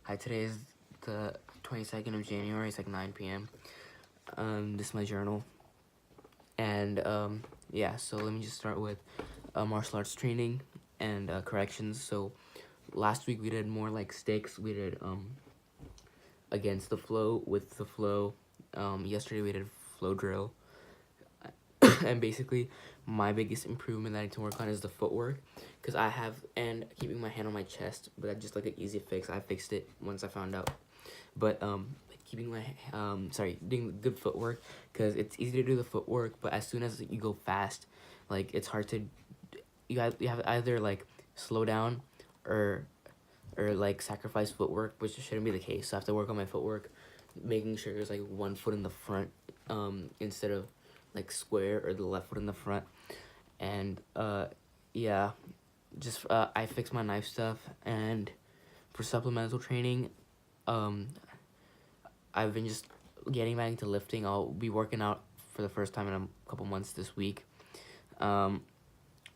Hi, today is the 22nd of January. It's like 9 p.m. This is my journal. And yeah, so let me just start with martial arts training and corrections. So last week we did more like sticks. We did against the flow, with the flow. Yesterday we did flow drill. And basically my biggest improvement that I need to work on is the footwork, because I have, and keeping my hand on my chest, but that's just like an easy fix. I fixed it once I found out. But keeping my doing good footwork, because it's easy to do the footwork, but as soon as you go fast, like it's hard to, you have either like slow down or like sacrifice footwork, which shouldn't be the case. So I have to work on my footwork, making sure there's like one foot in the front instead of like square, or the left foot in the front. And yeah, just I fixed my knife stuff. And for supplemental training, I've been just getting back into lifting. I'll be working out for the first time in a couple months this week. We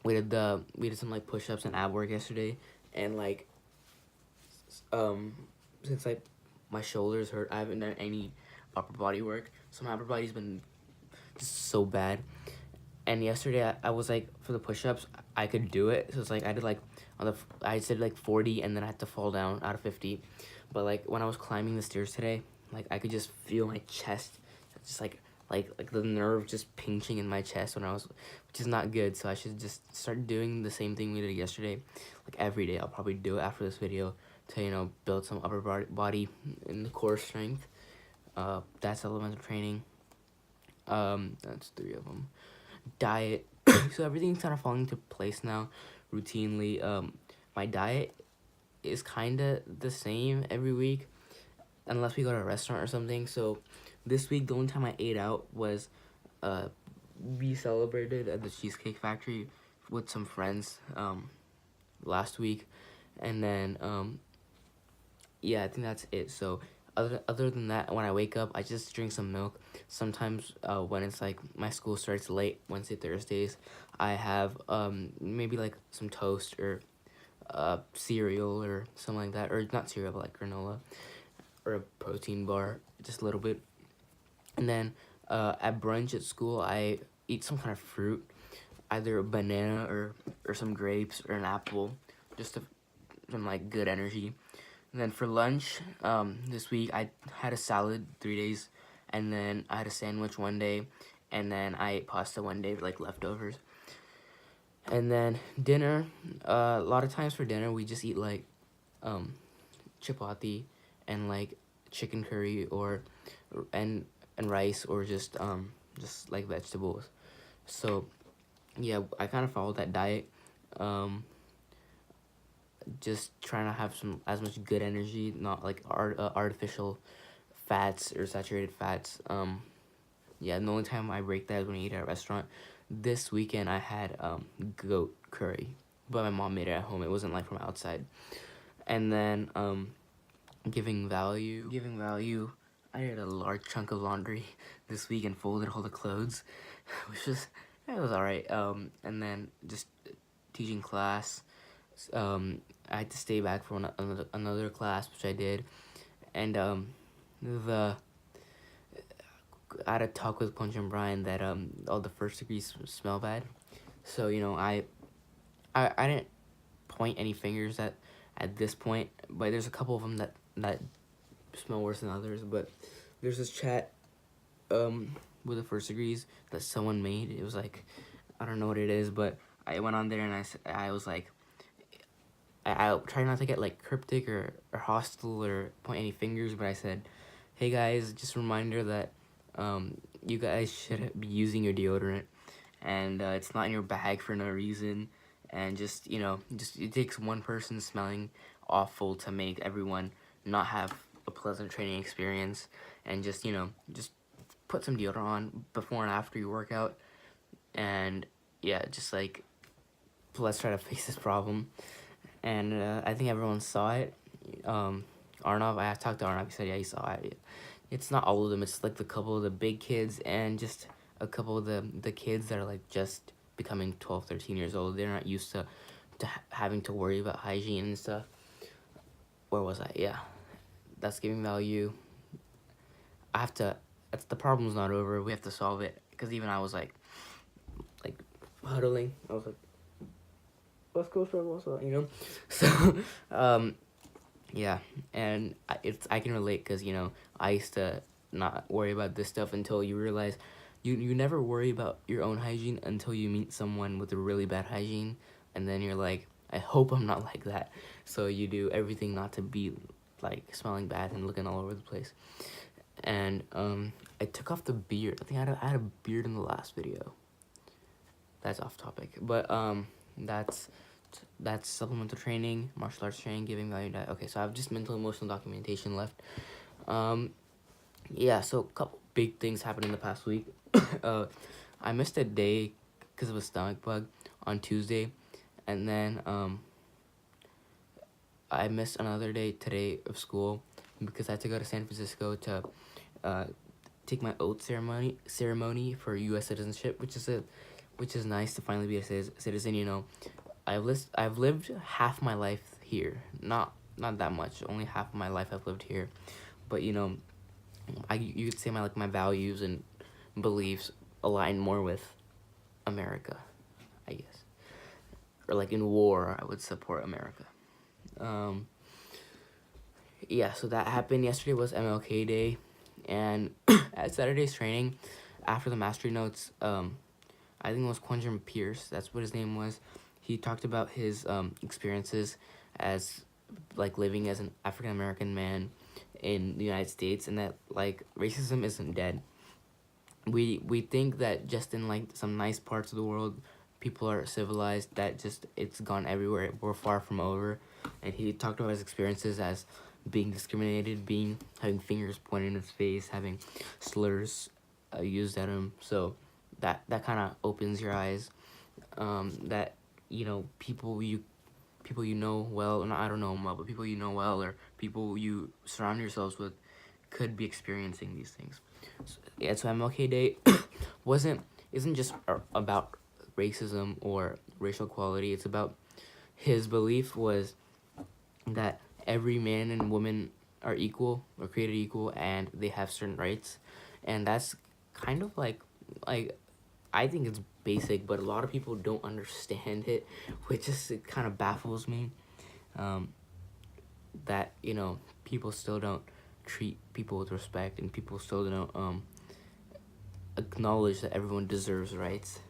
did some like push-ups and ab work yesterday, and like since like my shoulders hurt, I haven't done any upper body work, so my upper body's been just so bad. And yesterday I was like, for the push-ups I could do it, so it's like I did like I said like 40, and then I had to fall down out of 50. But like when I was climbing the stairs today, like I could just feel my chest just like the nerve just pinching in my chest when I was, which is not good. So I should just start doing the same thing we did yesterday, like every day. I'll probably do it after this video to, you know, build some upper body and the core strength. That's elemental training. That's 3 of them. Diet. So everything's kind of falling into place now routinely. My diet is kind of the same every week, unless we go to a restaurant or something. So this week the only time I ate out was we celebrated at the Cheesecake Factory with some friends last week. And then yeah, I think that's it. So other than that, when I wake up, I just drink some milk. Sometimes when it's like my school starts late, Wednesday, Thursdays, I have maybe like some toast or cereal or something like that, or not cereal, but like granola or a protein bar, just a little bit. And then at brunch at school, I eat some kind of fruit, either a banana or some grapes or an apple, just some like good energy. And then for lunch, this week I had a salad 3 days, and then I had a sandwich 1 day, and then I ate pasta 1 day, like leftovers. And then dinner, a lot of times for dinner we just eat like chapati and like chicken curry, or and rice, or just like vegetables. So yeah, I kind of followed that diet, just trying to have as much good energy, not like artificial fats or saturated fats. Yeah, and the only time I break that is when I eat at a restaurant. This weekend I had goat curry, but my mom made it at home. It wasn't like from outside. And then giving value, I did a large chunk of laundry this week and folded all the clothes, which was, it was alright. And then just teaching class. I had to stay back for another class, which I did. And I had a talk with Punch and Brian that all the first degrees smell bad. So, you know, I didn't point any fingers at this point, but there's a couple of them that smell worse than others. But there's this chat with the first degrees that someone made. It was like, I don't know what it is, but I went on there and I was like, I try not to get like cryptic or hostile or point any fingers, but I said, hey guys, just a reminder that you guys should be using your deodorant, and it's not in your bag for no reason. And just, you know, it takes one person smelling awful to make everyone not have a pleasant training experience. And just, you know, just put some deodorant on before and after your workout. And yeah, just like, let's try to fix this problem. And I think everyone saw it. Arnav, I talked to Arnav, he said yeah, he saw it. It's not all of them, it's like the couple of the big kids, and just a couple of the kids that are like just becoming 12, 13 years old. They're not used to having to worry about hygiene and stuff. Where was I? Yeah. that's giving value. I have to. That's the problem's not over. We have to solve it. Because even I was like huddling. I was like, let's go struggle, so So, yeah, and I can relate because I used to not worry about this stuff until you realize you never worry about your own hygiene until you meet someone with a really bad hygiene, and then you're like, I hope I'm not like that. So you do everything not to be like smelling bad and looking all over the place. And I took off the beard. I think I had a beard in the last video. That's off topic, but that's supplemental training, martial arts training, giving value diet. Okay, so I have just mental emotional documentation left. Yeah, so a couple big things happened in the past week. I missed a day because of a stomach bug on Tuesday, and then I missed another day today of school because I had to go to San Francisco to take my oath ceremony for U.S. citizenship, which is nice to finally be a citizen. I've lived half my life here, not that much, only half of my life I've lived here, but you could say my values and beliefs align more with America, I guess, or like in war I would support America. Yeah, so that happened. Yesterday was MLK Day, and at Saturday's training, after the mastery notes, I think it was Quanjum Pierce, that's what his name was. He talked about his experiences as living as an African American man in the United States, and that racism isn't dead. We think that just in some nice parts of the world people are civilized, that just it's gone everywhere. We're far from over. And he talked about his experiences as being discriminated, having fingers pointed in his face, having slurs used at him. So that kind of opens your eyes, that people you know well, I don't know them well, but people you know well or people you surround yourselves with could be experiencing these things. So MLK Day isn't just about racism or racial equality. It's about his belief was that every man and woman are equal or created equal, and they have certain rights. And that's kind of like I think it's basic, but a lot of people don't understand it, which just it kind of baffles me. That people still don't treat people with respect, and people still don't acknowledge that everyone deserves rights.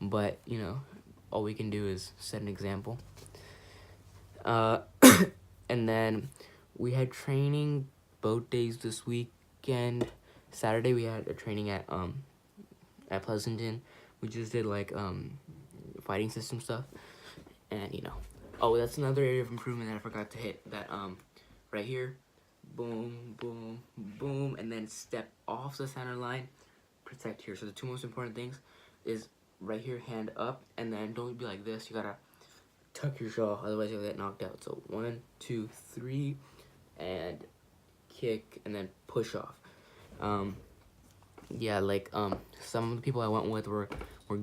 But all we can do is set an example. And then we had training both days this weekend. Saturday we had a training at Pleasanton. We just did fighting system stuff, and oh, that's another area of improvement that I forgot to hit. That right here, boom, boom, boom, and then step off the center line, protect here. So the two most important things is right here, hand up, and then don't be like this. You gotta tuck your jaw, otherwise you'll get knocked out. So 1, 2, 3, and kick, and then push off. Yeah, some of the people I went with were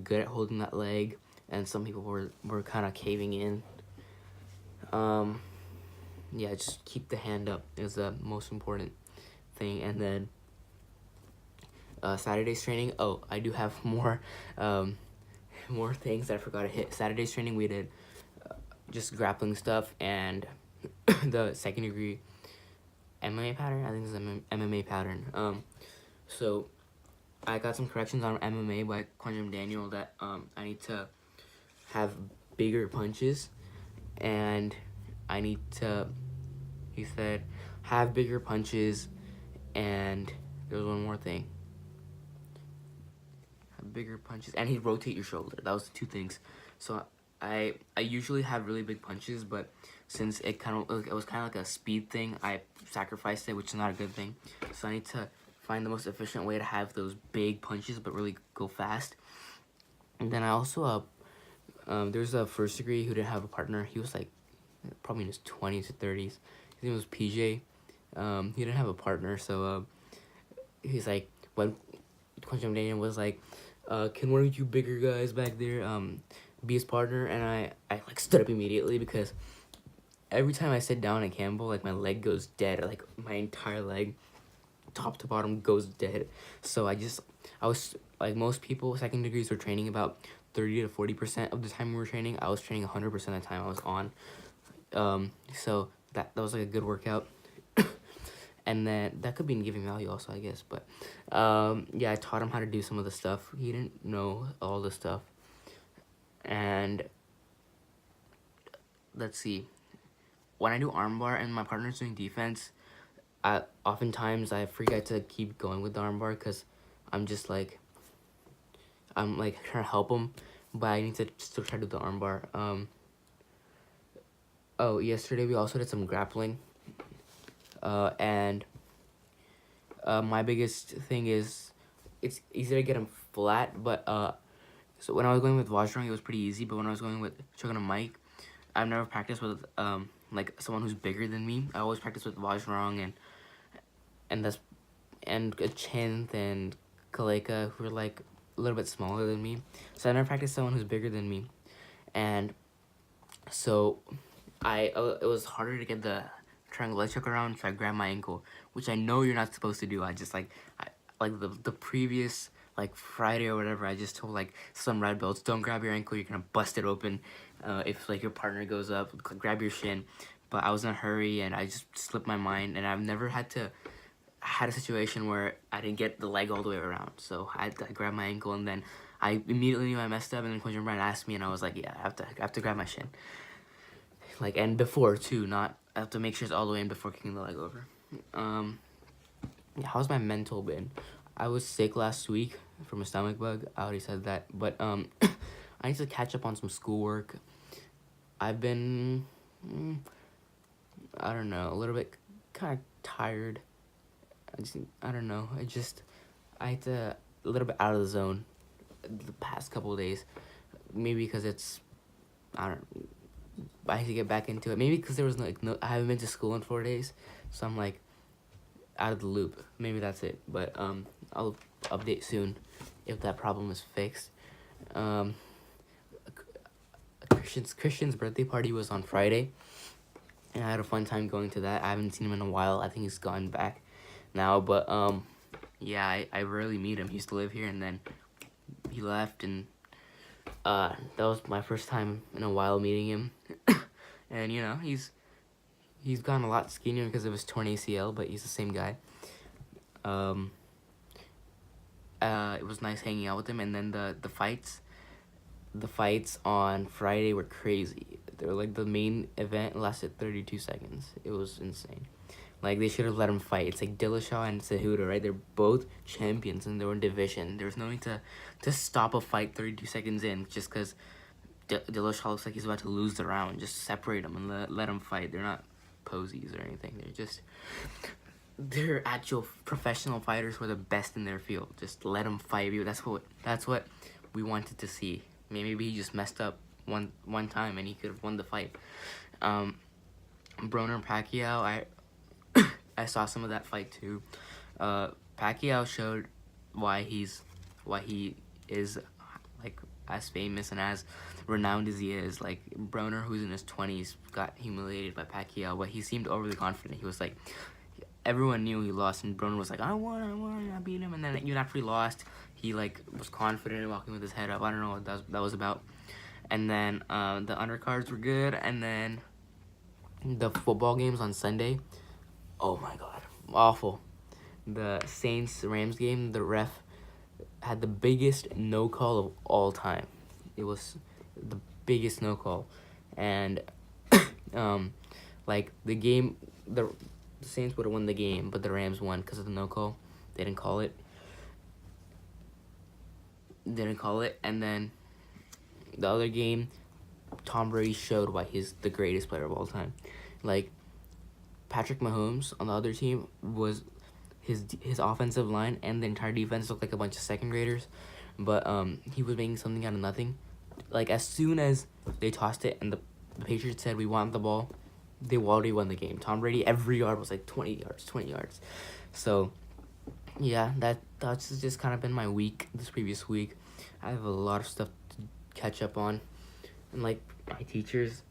good at holding that leg, and some people were kind of caving in. Yeah, just keep the hand up is the most important thing. And then Saturday's training. Oh, I do have more things that I forgot to hit. Saturday's training we did just grappling stuff and the second degree MMA pattern. I think it's an MMA pattern. So I got some corrections on MMA by Quanjum Daniel that I need to have bigger punches, and I need to, he said, have bigger punches, and there's one more thing. Have bigger punches, and he'd rotate your shoulder. That was the two things. So I usually have really big punches, but since it was kind of like a speed thing, I sacrificed it, which is not a good thing. So I need to find the most efficient way to have those big punches but really go fast. And then I also there's a first degree who didn't have a partner. He was probably in his 20s to 30s. His name was PJ. He didn't have a partner, so he's like, when Quanjum Daniel was like, can one of you bigger guys back there be his partner? And I stood up immediately because every time I sit down at Campbell, like my leg goes dead. Like my entire leg, top to bottom, goes dead. So I was like most people, second degrees were training about 30 to 40% of the time we were training. I was training 100% of the time I was on. So that was like a good workout. And then that could be in giving value also, I guess. But yeah, I taught him how to do some of the stuff. He didn't know all the stuff. And let's see. When I do armbar and my partner's doing defense, oftentimes I forget to keep going with the armbar because I'm just like, I'm like trying to help him, but I need to still try to do the armbar. Oh, yesterday we also did some grappling. And my biggest thing is it's easy to get him flat, but so when I was going with Vajrang, it was pretty easy, but when I was going with Chogan and Mike, I've never practiced with like someone who's bigger than me. I always practice with Vajrang and Chinth and Kaleka, who are like a little bit smaller than me. So I never practiced someone who's bigger than me, and so it was harder to get the triangle leg choke around, so I grabbed my ankle, which I know you're not supposed to do. I just like the previous like Friday or whatever, I just told like some red belts, don't grab your ankle, you're gonna bust it open. If like your partner goes up, grab your shin. But I was in a hurry and I just slipped my mind, and I've never had a situation where I didn't get the leg all the way around. So I grabbed my ankle, and then I immediately knew I messed up, and then Coach Brian asked me, and I was like, yeah, I have to grab my shin. Like, and before too, not, I have to make sure it's all the way in before kicking the leg over. Yeah, how's my mental been? I was sick last week from a stomach bug. I already said that, but I need to catch up on some schoolwork. I've been, I don't know, a little bit kind of tired. I don't know. I had to a little bit out of the zone the past couple of days. Maybe because I had to get back into it. Maybe because there was I haven't been to school in 4 days, so I'm like out of the loop. Maybe that's it. But I'll update soon if that problem is fixed. Christian's birthday party was on Friday, and I had a fun time going to that. I haven't seen him in a while. I think he's gone back now, but yeah, I rarely meet him. He used to live here, and then he left, and that was my first time in a while meeting him. And you know, he's gotten a lot skinnier because of his torn ACL, but he's the same guy. It was nice hanging out with him, and then the fights on Friday were crazy. They were like, the main event lasted 32 seconds. It was insane. Like, they should have let him fight. It's like Dillashaw and Cejudo, right? They're both champions and they were in division. There's no need to stop a fight 32 seconds in just because Dillashaw looks like he's about to lose the round. Just separate them and let them fight. They're not posies or anything. They're actual professional fighters who are the best in their field. Just let them fight. That's what we wanted to see. Maybe he just messed up one time and he could have won the fight. Broner and Pacquiao, I saw some of that fight too. Pacquiao showed why he is like as famous and as renowned as he is. Like, Broner, who's in his 20s, got humiliated by Pacquiao, but he seemed overly confident. He was like, everyone knew he lost, and Broner was like, I won, I beat him. And then even after he lost, he like was confident and walking with his head up. I don't know what that was about. And then the undercards were good, and then the football games on Sunday, oh my god, awful. The Saints-Rams game, the ref had the biggest no call of all time. It was the biggest no call, and like the game, the Saints would have won the game, but the Rams won because of the no call. They didn't call it. And then the other game, Tom Brady showed why he's the greatest player of all time. Like, Patrick Mahomes on the other team was his offensive line and the entire defense looked like a bunch of second graders, but he was making something out of nothing. Like, as soon as they tossed it and the Patriots said we want the ball, they already won the game. Tom Brady, every yard was like 20 yards. So yeah, that's just kind of been my week, this previous week. I have a lot of stuff to catch up on, and like my teachers,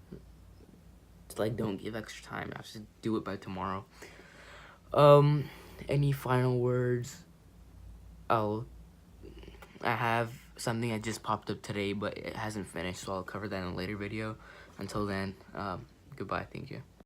like don't give extra time. I have to do it by tomorrow. Any final words? Oh, I have something that just popped up today, but it hasn't finished, so I'll cover that in a later video. Until then, goodbye. Thank you.